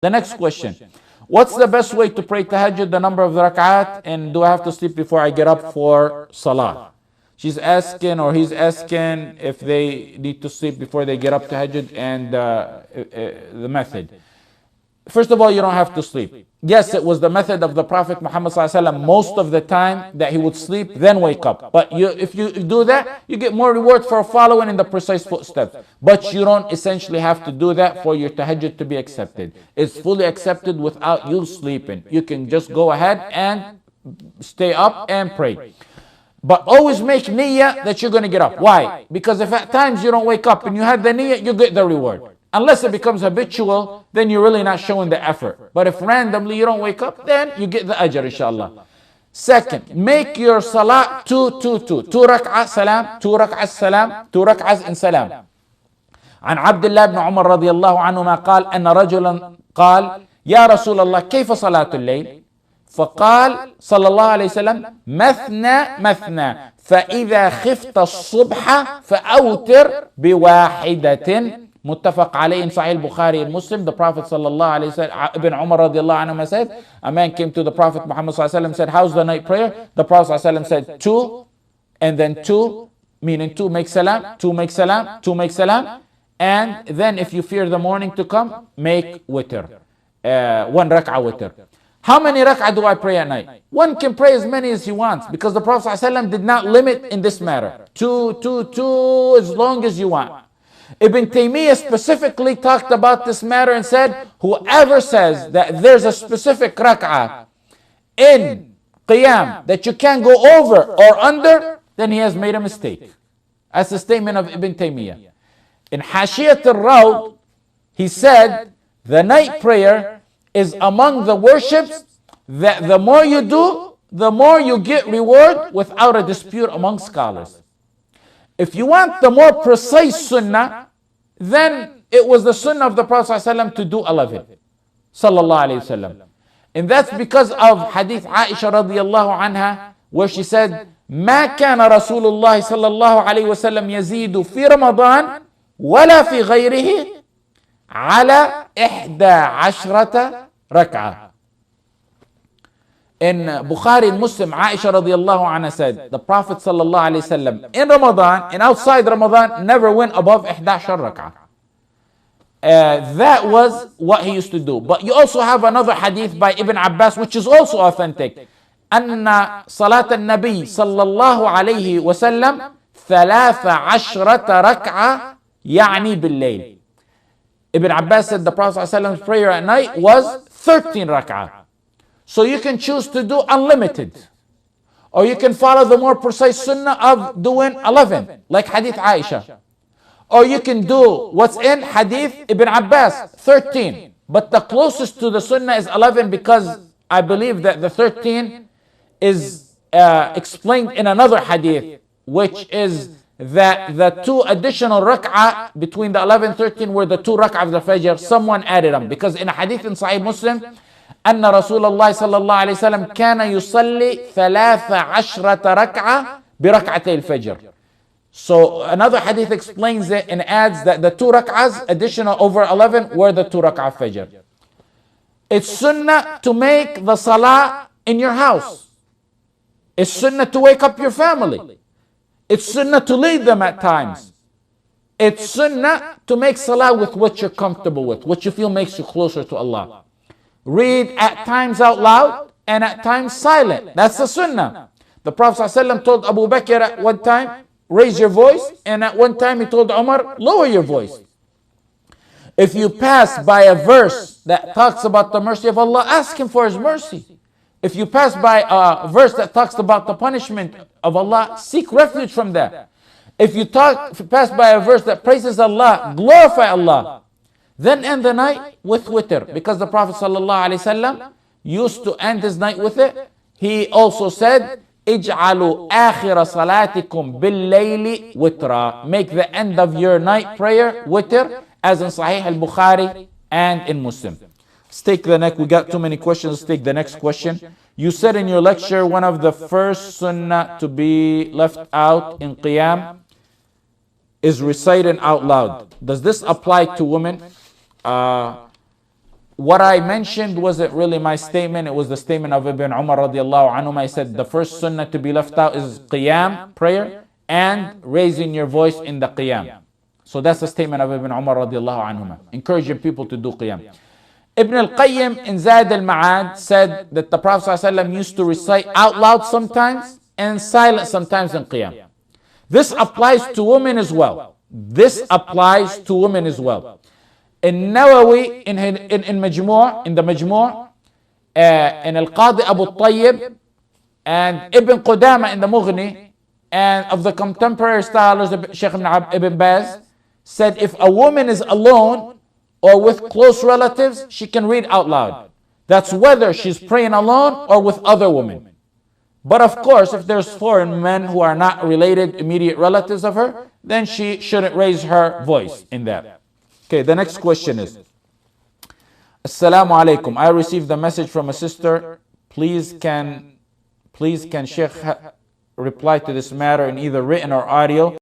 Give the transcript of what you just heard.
The next question. What's the best way to pray tahajjud, the number of rak'at, and do I have to sleep before I get up for salah? She's asking, or he's asking, if they need to sleep before they get up tahajjud, and the method. First of all, you don't have to sleep. Yes, it was the method of the Prophet Muhammad ﷺ most of the time that he would sleep, then wake up. But if you do that, you get more reward for following in the precise footsteps. But you don't essentially have to do that for your tahajjud to be accepted. It's fully accepted without you sleeping. You can just go ahead and stay up and pray. But always make niyyah that you're going to get up. Why? Because if at times you don't wake up and you had the niyyah, you get the reward. Unless it becomes habitual, then you're really not showing the effort. But if randomly you don't wake up, then you get the ajr, inshallah. Second, make your salah 2-2-2. 2 rak'ah salam, 2 rak'ah salam, 2 rak'ahs in salam. عن عبد الله بن عمر رضي الله عنهما قال أن رجلا قال يا رسول الله كيف صلاة الليل؟ فقال صلى الله عليه وسلم مثنى مثنى فإذا خفت الصبح فأوتر بواحدة. Muttafaq alayhi in Sahih Bukhari and Muslim. The Prophet sallallahu alayhi wasallam, Ibn Umar radiallahu anhu said, a man came to the Prophet Muhammad sallallahu alayhi wasallam, said, how's the night prayer? The Prophet sallallahu alayhi wasallam said 2 and then 2, meaning 2 make salam, 2 make salam, 2 make salam, and then if you fear the morning to come, make witr, 1 rak'ah witr. How many rak'ah do I pray at night? One can pray as many as he wants, because the Prophet sallallahu alayhi wasallam did not limit in this matter. 2, 2, 2, as long as you want. Ibn Taymiyyah specifically talked about this matter and said, whoever says that there's a specific rak'ah in qiyam that you can't go over or under, then he has made a mistake. That's the statement of Ibn Taymiyyah. In Hashiyat al-Rawd, he said, the night prayer is among the worships that the more you do, the more you get reward without a dispute among scholars. If you want the more precise sunnah, then it was the sunnah of the Prophet ﷺ to do 11. Sallallahu alayhi wasallam. And that's because of hadith Aisha radiallahu anha, where she said, ما كان رسول الله صلى الله عليه وسلم يزيد في رمضان ولا في غيره على 11 ركعة. In Bukhari and Muslim, Aisha radiallahu anha said, the Prophet sallallahu alayhi wasallam in Ramadan and outside Ramadan never went above 11 rak'ah. That was what he used to do. But you also have another hadith by Ibn Abbas, which is also authentic. أن صلاة النبي صلى الله عليه وسلم 13 ركعة يعني بالليل. Ibn Abbas said the Prophet sallallahu alayhi wasallam's prayer at night was 13 rak'ah. So you can choose to do unlimited, or you can follow the more precise sunnah of doing 11, like Hadith Aisha. Or you can do what's in Hadith Ibn Abbas, 13. But the closest to the sunnah is 11, because I believe that the 13 is explained in another Hadith, which is that the 2 additional rak'ah between the 11 and 13 were the 2 rak'ah of the Fajr. Someone added them, because in a Hadith in Sahih Muslim, أن رسول الله صلى الله عليه وسلم كان يصلي 13 ركعة بركعتي الفجر. So another hadith explains it and adds that the 2 rak'ahs additional over 11 were the 2 rak'ah fajr. It's sunnah to make the salah in your house. It's sunnah to wake up your family. It's sunnah to lead them at times. It's sunnah to make salah with what you're comfortable with, what you feel makes you closer to Allah. Read at times out loud and at times silent. That's the sunnah. The Prophet ﷺ told Abu Bakr at one time, raise your voice, and at one time he told Umar, lower your voice. If you pass by a verse that talks about the mercy of Allah, ask him for his mercy. If you pass by a verse that talks about the punishment of Allah, seek refuge from that. If you pass by a verse that praises Allah, glorify Allah. Then end the night with witr, because the Prophet ﷺ used to end his night with it. He also said, اجعلوا آخر صلاتكم بالليل وترا. Make the end of your night prayer witr, as in Sahih al-Bukhari and in Muslim. Let's take the next. We got too many questions. Let's take the next question. You said in your lecture, one of the first sunnah to be left out in qiyam is reciting out loud. Does this apply to women? what I mentioned wasn't really my statement. It was the statement of Ibn Umar radiallahu anhu. I said the first sunnah to be left out is qiyam, prayer, and raising your voice in the qiyam. So that's the statement of Ibn Umar radiallahu anhu, encouraging people to do qiyam. Ibn al-Qayyim in Zad al-Ma'ad said that the Prophet ﷺ used to recite out loud sometimes and silent sometimes in qiyam. This applies to women as well. This applies to women as well. In Nawawi, in Majmu', in the Majmu', in Al-Qadi Abu Tayyib, and Ibn Qudama in the Mughni, and of the contemporary scholars, Shaykh Ibn Baz, said if a woman is alone or with close relatives, she can read out loud. That's whether she's praying alone or with other women. But of course, if there's foreign men who are not related, immediate relatives of her, then she shouldn't raise her voice in that. Okay, the next question is, Assalamu alaikum. I received a message from a sister. Please can Sheikh reply to this matter in either written or audio.